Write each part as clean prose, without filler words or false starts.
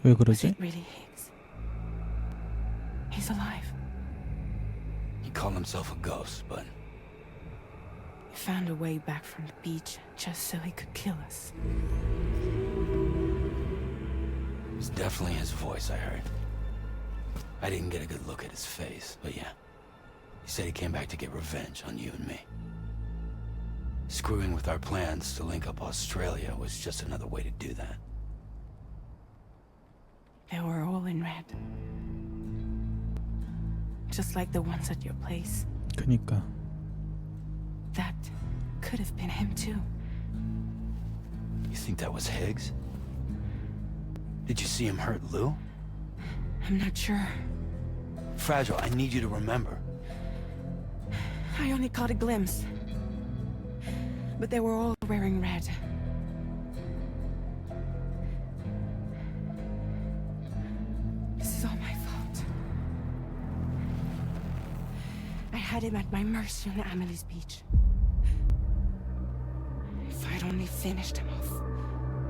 왜 Was 그러지? it really Higgs? He's alive. He called himself a ghost, but He found a way back from the beach just so he could kill us. it was definitely his voice I heard. I didn't get a good look at his face, but yeah. He said he came back to get revenge on you and me. Screwing with our plans to link up Australia was just another way to do that. They were all in red. Just like the ones at your place. 그니까. That could have been him too. You think that was Higgs? Did you see him hurt Lou? I'm not sure. Fragile, I need you to remember. I only caught a glimpse. But they were all wearing red. This is all my fault. I had him at my mercy on Amelie's beach. If I'd only finished him off,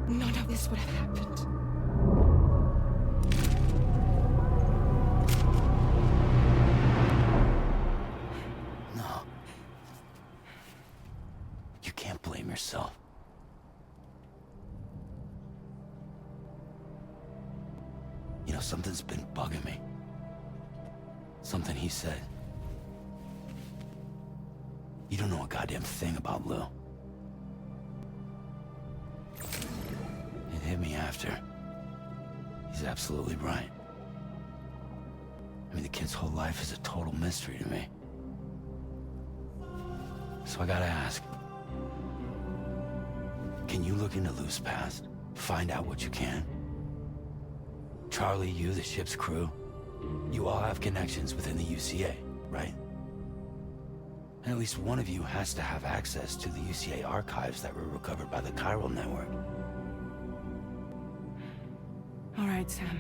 none of this would have happened. No. You can't blame yourself. You know, something's been bugging me. Something he said. You don't know a goddamn thing about Lou. It hit me after. He's absolutely right. I mean, the kid's whole life is a total mystery to me. So I gotta ask. Can you look into Lou's past? Find out what you can? Charlie, you, the ship's crew, you all have connections within the UCA, right? And at least one of you has to have access to the UCA archives that were recovered by the Chiral Network. All right, Sam.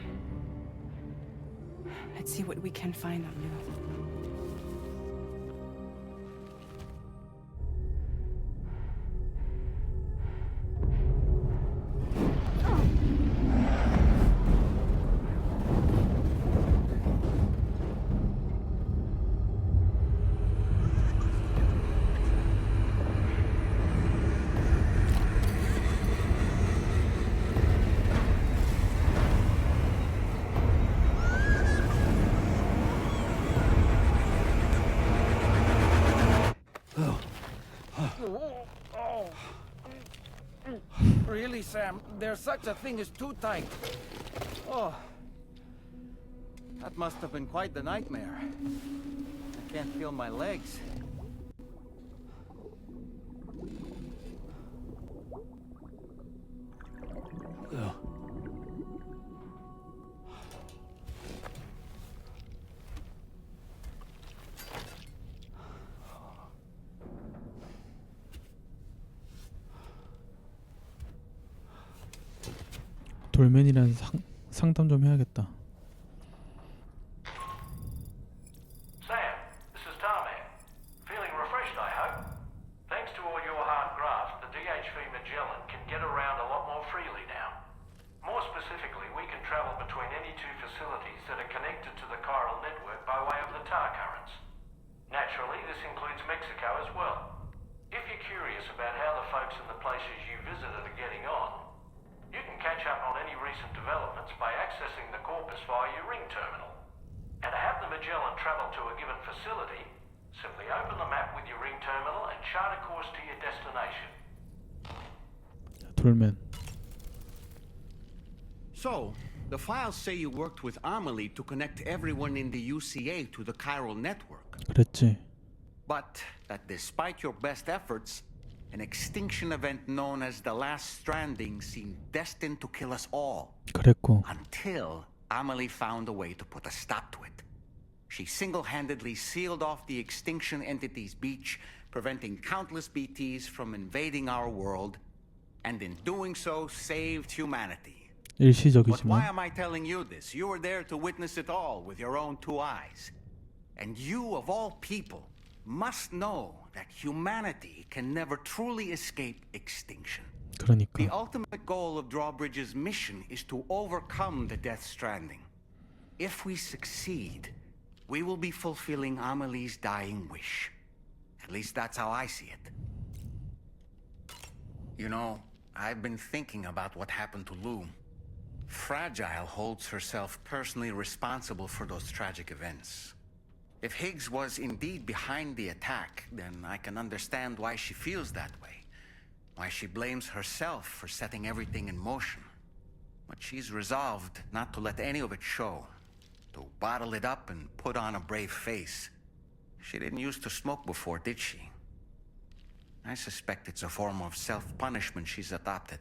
Let's see what we can find on Lou. Really, Sam? There's such a thing as too tight. Oh. That must have been quite the nightmare. I can't feel my legs. Lou. 돌맨이랑 상담 좀 해야겠다. Sam, this is Tarman. Feeling refreshed, I hope? Thanks to all your hard graft, the DHV Magellan can get around a lot more freely now. More specifically, we can travel between any two facilities that are connected to the chiral network by way of the tar currents. Naturally, this includes Mexico as well. If you're curious about how the folks in the places you visited are getting on, you can catch up on any recent developments by accessing the corpus via your ring terminal. And to have the Magellan travel to a given facility, simply open the map with your ring terminal and chart a course to your destination. 돌맨. So, the files say you worked with Amelie to connect everyone in the UCA to the chiral network. 그랬지. But that despite your best efforts, an extinction event known as the Last Stranding seemed destined to kill us all. 그랬고. Until Amelie found a way to put a stop to it. She single-handedly sealed off the extinction entity's beach, preventing countless BTs from invading our world, and in doing so saved humanity. But why 일시적이지만. am I telling you this? You were there to witness it all with your own two eyes. And you, of all people, must know that humanity can never truly escape extinction. 그러니까 The ultimate goal of Drawbridge's mission is to overcome the Death Stranding. If we succeed, we will be fulfilling Amelie's dying wish. At least that's how I see it. You know, I've been thinking about what happened to Lou. Fragile holds herself personally responsible for those tragic events. If Higgs was indeed behind the attack, then I can understand why she feels that way. Why she blames herself for setting everything in motion. But she's resolved not to let any of it show. To bottle it up and put on a brave face. She didn't used to smoke before, did she? I suspect it's a form of self-punishment she's adopted.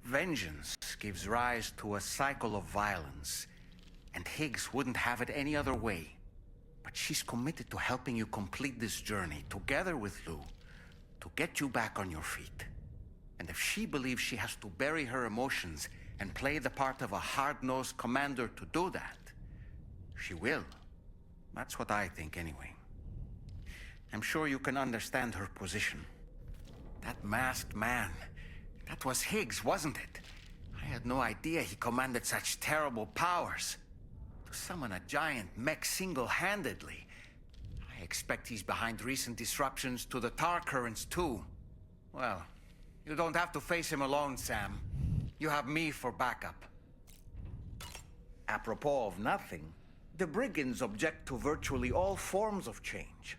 Vengeance gives rise to a cycle of violence, and Higgs wouldn't have it any other way. But she's committed to helping you complete this journey, together with Lou, to get you back on your feet. And if she believes she has to bury her emotions and play the part of a hard-nosed commander to do that, she will. That's what I think, anyway. I'm sure you can understand her position. That masked man, that was Higgs, wasn't it? I had no idea he commanded such terrible powers. To summon a giant mech single-handedly. I expect he's behind recent disruptions to the tar currents, too. Well, you don't have to face him alone, Sam. You have me for backup. Apropos of nothing, the brigands object to virtually all forms of change.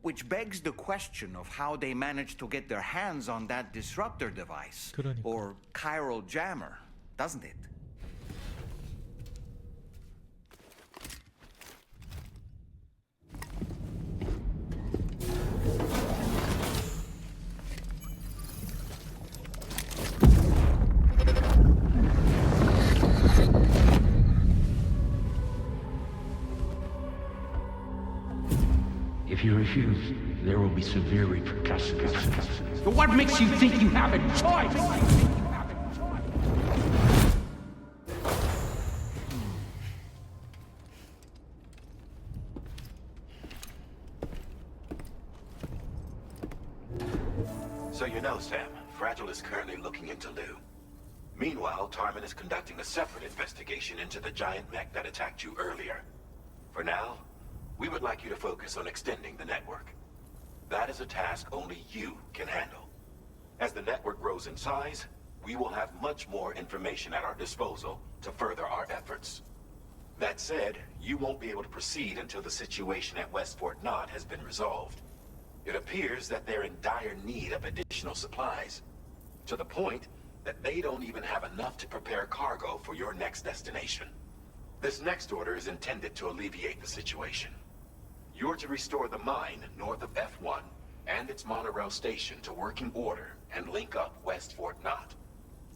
Which begs the question of how they managed to get their hands on that disruptor device. 그러니까. Or chiral jammer, doesn't it? If you refuse, there will be severe repercussions. But what makes you think you have a choice? So you know, Sam, Fragile is currently looking into Lou. Meanwhile, Tarman is conducting a separate investigation into the giant mech that attacked you earlier. For now, we would like you to focus on extending the network. That is a task only you can handle. As the network grows in size, we will have much more information at our disposal to further our efforts. That said, you won't be able to proceed until the situation at West Fort Knott has been resolved. It appears that they're in dire need of additional supplies, to the point that they don't even have enough to prepare cargo for your next destination. This next order is intended to alleviate the situation. You're to restore the mine north of F1 and its monorail station to working order and link up West Fort Knott.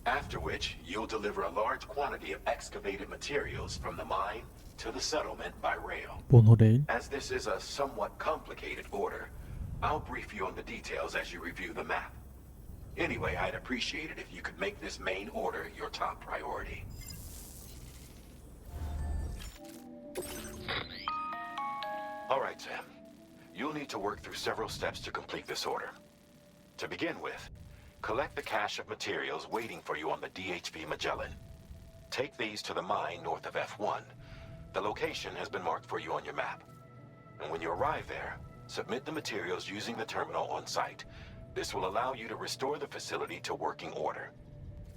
After which, you'll deliver a large quantity of excavated materials from the mine to the settlement by rail. 모노레일. As this is a somewhat complicated order, I'll brief you on the details as you review the map. Anyway, I'd appreciate it if you could make this main order your top priority. All right, Sam. You'll need to work through several steps to complete this order. To begin with, collect the cache of materials waiting for you on the DHV Magellan. Take these to the mine north of F1. The location has been marked for you on your map. And when you arrive there, submit the materials using the terminal on site. This will allow you to restore the facility to working order.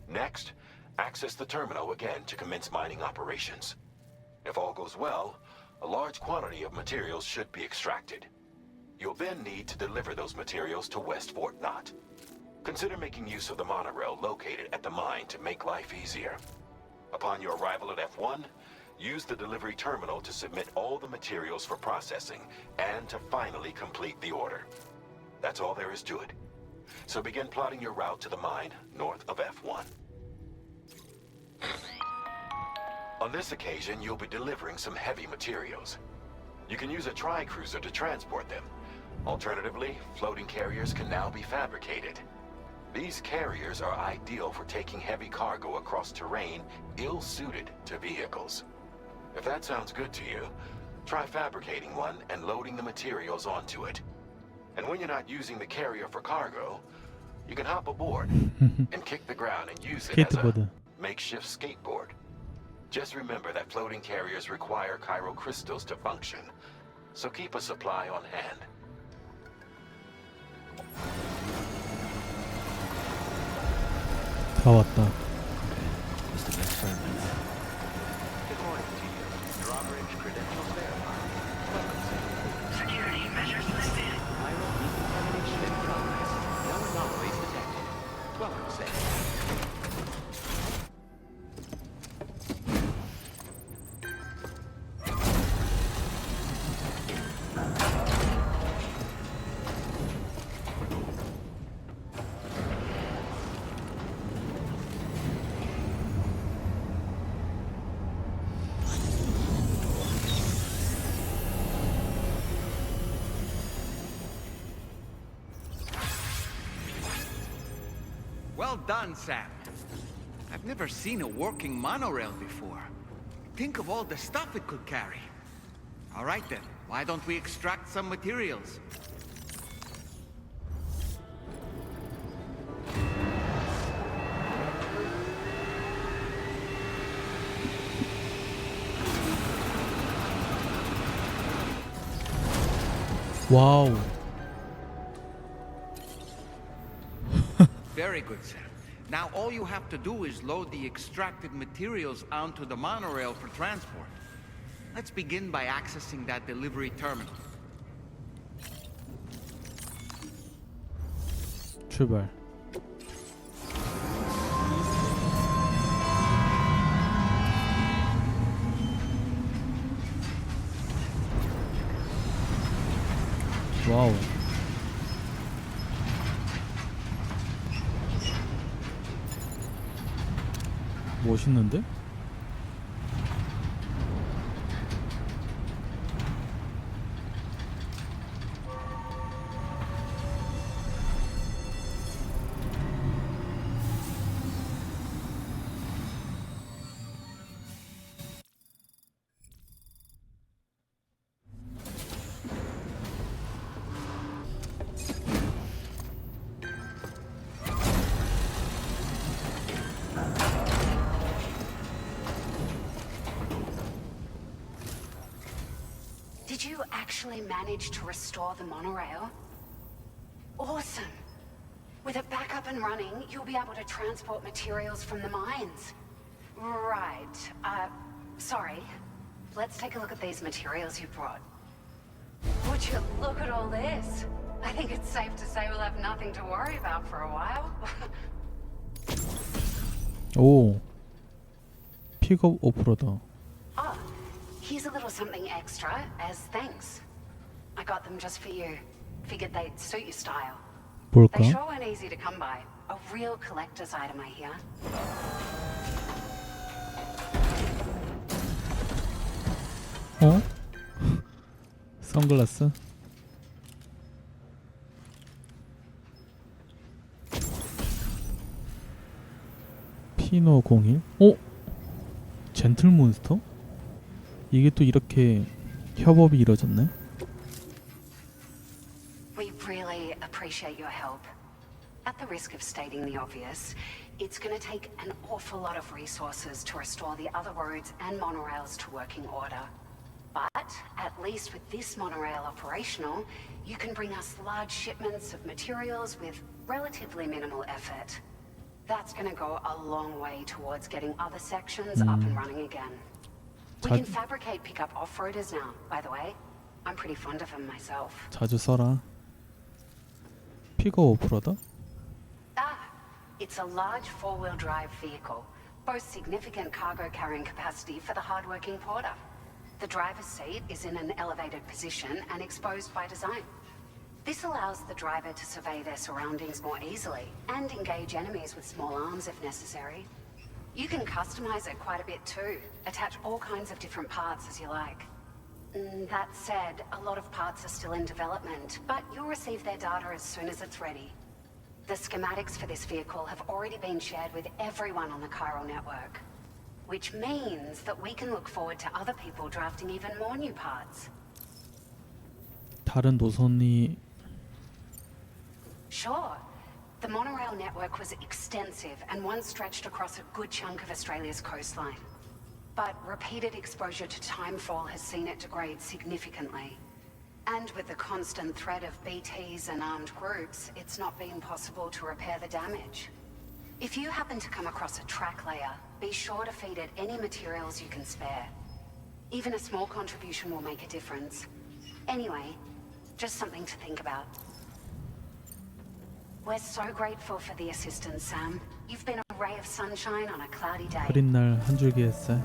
Next, access the terminal again to commence mining operations. If all goes well, a large quantity of materials should be extracted. You'll then need to deliver those materials to West Fort Knott. Consider making use of the monorail located at the mine to make life easier. Upon your arrival at F1, use the delivery terminal to submit all the materials for processing and to finally complete the order. That's all there is to it. So begin plotting your route to the mine north of F1. On this occasion, you'll be delivering some heavy materials. You can use a tri-cruiser to transport them. Alternatively, floating carriers can now be fabricated. These carriers are ideal for taking heavy cargo across terrain ill-suited to vehicles. If that sounds good to you, try fabricating one and loading the materials onto it. And when you're not using the carrier for cargo, You can hop aboard and kick the ground and use it as a 스케이트보드. makeshift skateboard. Just remember that floating carriers require chiral crystals to function, so keep a supply on hand. 다 왔다. According to you, drawbridge credentials verified. Security measures lifted. Viral decontamination in progress. No anomalies detected. Welcome, Sam. Well done, Sam. I've never seen a working monorail before. Think of all the stuff it could carry. All right then, why don't we extract some materials? 와우. Very good, Sam. Now all you have to do is load the extracted materials onto the monorail for transport. Let's begin by accessing that delivery terminal. 출발. 와우. 멋있는데? Did you actually manage to restore the monorail? Awesome. With it back up and running, you'll be able to transport materials from the mines. Right. Sorry. Let's take a look at these materials you brought. Would you look at all this? I think it's safe to say we'll have nothing to worry about for a while. 오. 픽업 오프로더. Oh, here's a little something extra as thanks. I got them just for you. Figured they'd suit your style. 뭘까? They sure weren't easy to come by. A real collector's item, I hear. 어? 선글라스? 피노 01? 어? 젠틀몬스터? 이게 또 이렇게 협업이 이루어졌네? We really appreciate your help. At the risk of stating the obvious, it's going to take an awful lot of resources to restore the other roads and monorails to working order. But at least with this monorail operational, you can bring us large shipments of materials with relatively minimal effort. That's going to go a long way towards getting other sections up and running again. We can fabricate pickup off-roaders now, by the way. I'm pretty fond of them myself. 자주 써라. 픽업 오프로더? Ah, it's a large four-wheel drive vehicle, boasts significant cargo carrying capacity for the hard-working porter. The driver's seat is in an elevated position and exposed by design. This allows the driver to survey their surroundings more easily and engage enemies with small arms if necessary. You can customize it quite a bit too, attach all kinds of different parts as you like. That said, a lot of parts are still in development, but you'll receive their data as soon as it's ready. The schematics for this vehicle have already been shared with everyone on the chiral network, which means that we can look forward to other people drafting even more new parts. 다른 노선이 Sure. The monorail network was extensive and once stretched across a good chunk of Australia's coastline. But repeated exposure to timefall has seen it degrade significantly. And with the constant threat of BTs and armed groups, it's not been possible to repair the damage. If you happen to come across a track layer, be sure to feed it any materials you can spare. Even a small contribution will make a difference. Anyway, just something to think about. We're so grateful for the assistance, Sam. You've been a ray of sunshine on a cloudy day. 흐린 날 한 줄기 햇살.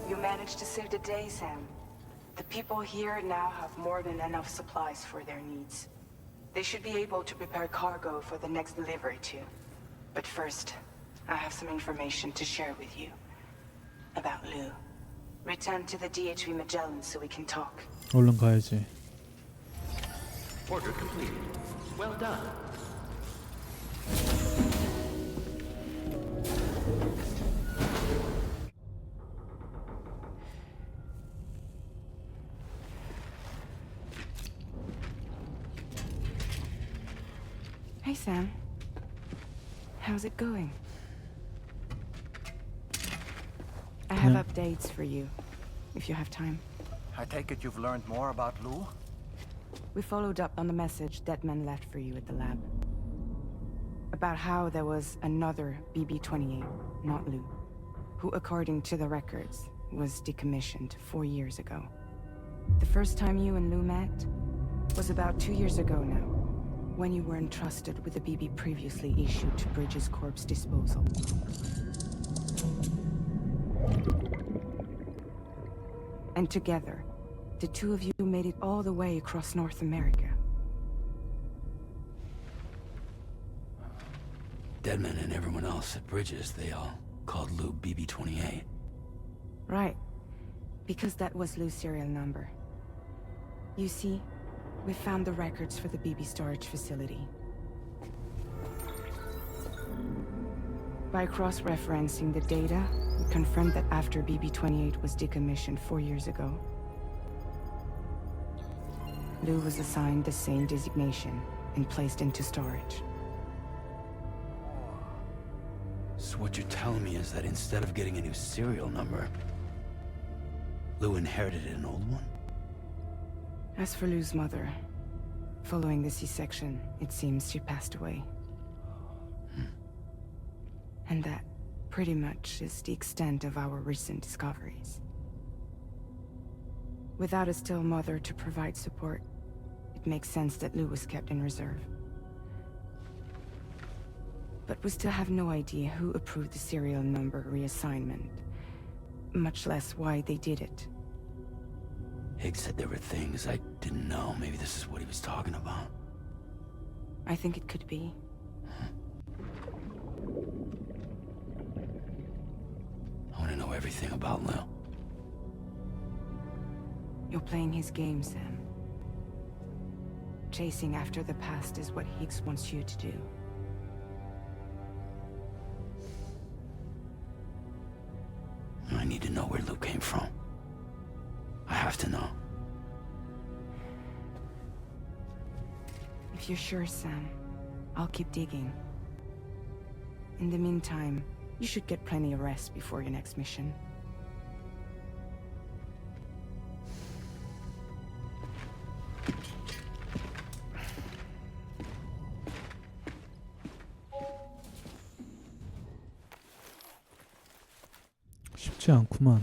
You managed to save the day, Sam. The people here now have more than enough supplies for their needs. They should be able to prepare cargo for the next delivery too. But first, I have some information to share with you. About Lou. Return to the DHV Magellan so we can talk. 얼른 가야지. Order completed. Well done. Hey, Sam. How's it going? I have Yeah. updates for you, if you have time. I take it you've learned more about Lou? We followed up on the message Deadman left for you at the lab. About how there was another BB-28, not Lou, who, according to the records, was decommissioned 4 years ago. The first time you and Lou met was about 2 years ago now, when you were entrusted with the BB previously issued to Bridges Corp's disposal. And together, the two of you made it all the way across North America. Deadman and everyone else at Bridges, they all called Lou BB-28. Right. Because that was Lou's serial number. You see, we found the records for the BB storage facility. By cross-referencing the data, we confirmed that after BB-28 was decommissioned 4 years ago, Lou was assigned the same designation and placed into storage. So what you're telling me is that instead of getting a new serial number, Lou inherited an old one? As for Lou's mother, following the C-section, it seems she passed away. And that pretty much is the extent of our recent discoveries. Without a still mother to provide support, it makes sense that Lou was kept in reserve. But we still have no idea who approved the serial number reassignment, much less why they did it. Higgs said there were things I didn't know. Maybe this is what he was talking about. I think it could be. I want to know everything about Lou. You're playing his game, Sam. Chasing after the past is what Higgs wants you to do. I need to know where Lou came from. I have to know. If you're sure, Sam, I'll keep digging. In the meantime, you should get plenty of rest before your next mission. 쉽지 않구만.